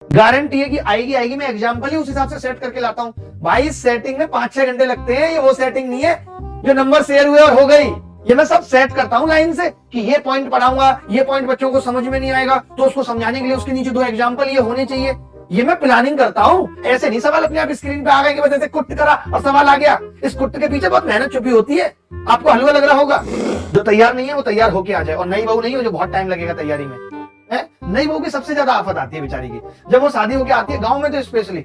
Guarantee है कि आएगी आएगी। मैं एग्जाम्पल ही उस हिसाब से सेट करके लाता हूँ भाई। इस सेटिंग में 5-6 घंटे लगते हैं। ये वो सेटिंग नहीं है जो नंबर शेयर हुए और हो गई। ये मैं सब सेट करता हूँ लाइन से कि ये पॉइंट पढ़ाऊंगा, ये पॉइंट बच्चों को समझ में नहीं आएगा तो उसको समझाने के लिए उसके नीचे 2 एग्जाम्पल ये होने चाहिए। ये मैं प्लानिंग करता हूँ। ऐसे नहीं सवाल अपने आप स्क्रीन पे आ गए कि बस ऐसे कुट करा और सवाल आ गया। इस कुट के पीछे बहुत मेहनत छुपी होती है। आपको हलवा लग रहा होगा। जो तैयार नहीं है वो तैयार होके आ जाए। और नई बहू नहीं हो जो बहुत टाइम लगेगा तैयारी में। नई बहू की सबसे ज्यादा आफत आती है बेचारी की जब वो शादी होके आती है, गांव में तो स्पेशली।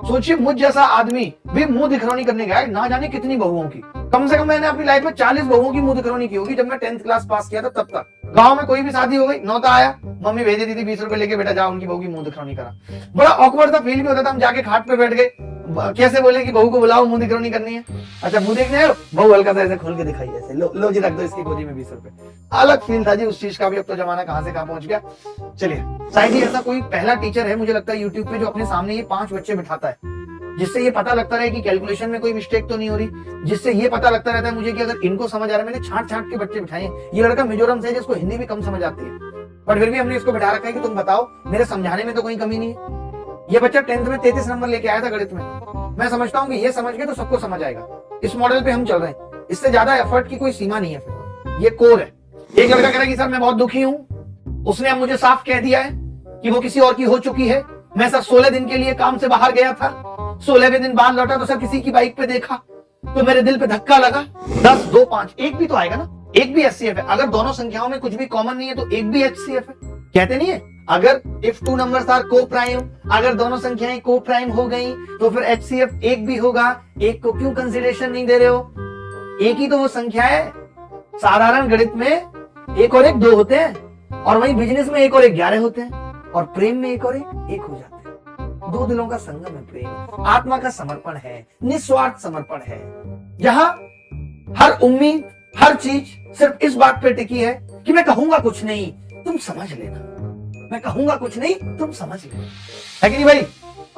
सोचिए मुझ जैसा आदमी भी मुंह दिखरौनी करने गया ना जाने कितनी बहुओं की। कम से कम मैंने अपनी लाइफ में 40 बहुओं की मुंह दिखरौनी की होगी। जब मैं 10th क्लास पास किया था तब तक गांव में कोई भी शादी हो गई, नौता आया, मम्मी भेज देती थी 20 रुपए लेके, बेटा जाओ उनकी बहू की मुंह दिखरौनी करा। बड़ा ऑकवर्ड सा फील भी होता था। हम जाके खाट पे बैठ गए, कैसे बोले कि बहू को बुलाओ मुंह दिखरौनी करनी है। अच्छा मुंह देखने आए, बहू हल्का सा ऐसे खोल के दिखाई, ऐसे लो जी रख दो इसकी गोदी में 20 रुपए। अलग फील था जी उस चीज का भी। अब तो जमाना कहां से कहां पहुंच गया। चलिए शायद ही ऐसा कोई पहला टीचर है मुझे लगता है यूट्यूब पे जो अपने सामने ये 5 बच्चे बिठाता है, जिससे ये पता लगता रहे कि कैलकुलेशन में कोई मिस्टेक तो नहीं हो रही, जिससे ये पता लगता रहता है मुझे कि अगर इनको समझ आ रहा है। मैंने छांट छांट के बच्चे बिठाए हैं। ये लड़का मिजोरम से है जिसको हिंदी भी कम समझ आती है, पर फिर भी हमने इसको बिठा रखा है कि तुम बताओ मेरे समझाने में तो कोई कमी नहीं है। ये बच्चा 10th में 33 नंबर लेके आया था गणित में। मैं समझता हूँ कि ये समझ गए तो सबको समझ आएगा। इस मॉडल पे हम चल रहे हैं। इससे ज्यादा एफर्ट की कोई सीमा नहीं है। फिर ये कोर है। एक लड़का कह रहा है कि सर मैं बहुत दुखी हूँ, उसने अब मुझे साफ कह दिया है कि वो किसी और की हो चुकी है। मैं सर 16 दिन के लिए काम से बाहर गया था, 16वें दिन बाद लौटा तो सर किसी की बाइक पे देखा तो मेरे दिल पे धक्का लगा। 10, 2, 5 एक भी तो आएगा ना, एक भी HCF है। अगर दोनों संख्याओं में कुछ भी कॉमन नहीं है तो एक भी HCF है। कहते नहीं है अगर इफ 2 numbers are co-prime, अगर दोनों संख्याएं co-prime हो गई तो फिर HCF एक भी होगा। एक को क्यों कंसिडरेशन नहीं दे रहे हो? एक ही तो वो संख्या है। साधारण गणित में 1 और 1 2 होते हैं, और वहीं बिजनेस में 1 और 1 11 होते हैं, और प्रेम में 1 और 1 हो जाते हैं। 2 दिलों का संगम है प्रेम। आत्मा का समर्पण है, निस्वार्थ समर्पण है, जहां हर उम्मीद हर चीज सिर्फ इस बात पे टिकी है कि मैं कहूंगा कुछ नहीं तुम समझ लेना। मैं कहूंगा कुछ नहीं तुम समझ लेना। है कि नहीं भाई?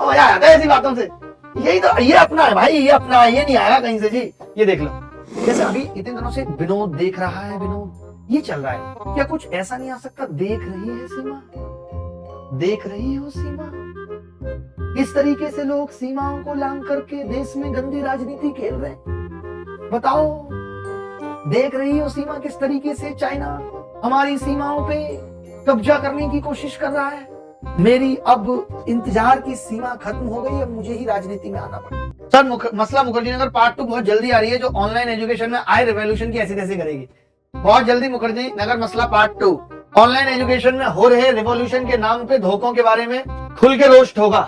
मजा आता है ऐसी बातों से। यही तो, ये अपना है भाई, ये अपना है, ये नहीं आया कहीं से जी। ये देख लो, जैसे अभी इतने दिनों से विनोद देख रहा है, विनोद ये चल रहा है। क्या कुछ ऐसा नहीं आ सकता? देख रही है सीमा, देख रही हो सीमा, इस तरीके से लोग सीमाओं को लांघ करके देश में गंदी राजनीति खेल रहे हैं। बताओ, देख रही हो सीमा किस तरीके से चाइना हमारी सीमाओं पे कब्जा करने की कोशिश कर रहा है। मेरी अब इंतजार की सीमा खत्म हो गई, अब मुझे ही राजनीति में आना पड़ा। सर मसला मुखर्जी नगर पार्ट 2 बहुत जल्दी आ रही है, जो ऑनलाइन एजुकेशन में आई रिवॉल्यूशन की ऐसी तैसी करेगी। बहुत जल्दी मुखर्जी नगर मसला पार्ट 2 ऑनलाइन एजुकेशन में हो रहे रिवॉल्यूशन के नाम पे धोखों के बारे में खुल के रोस्ट होगा।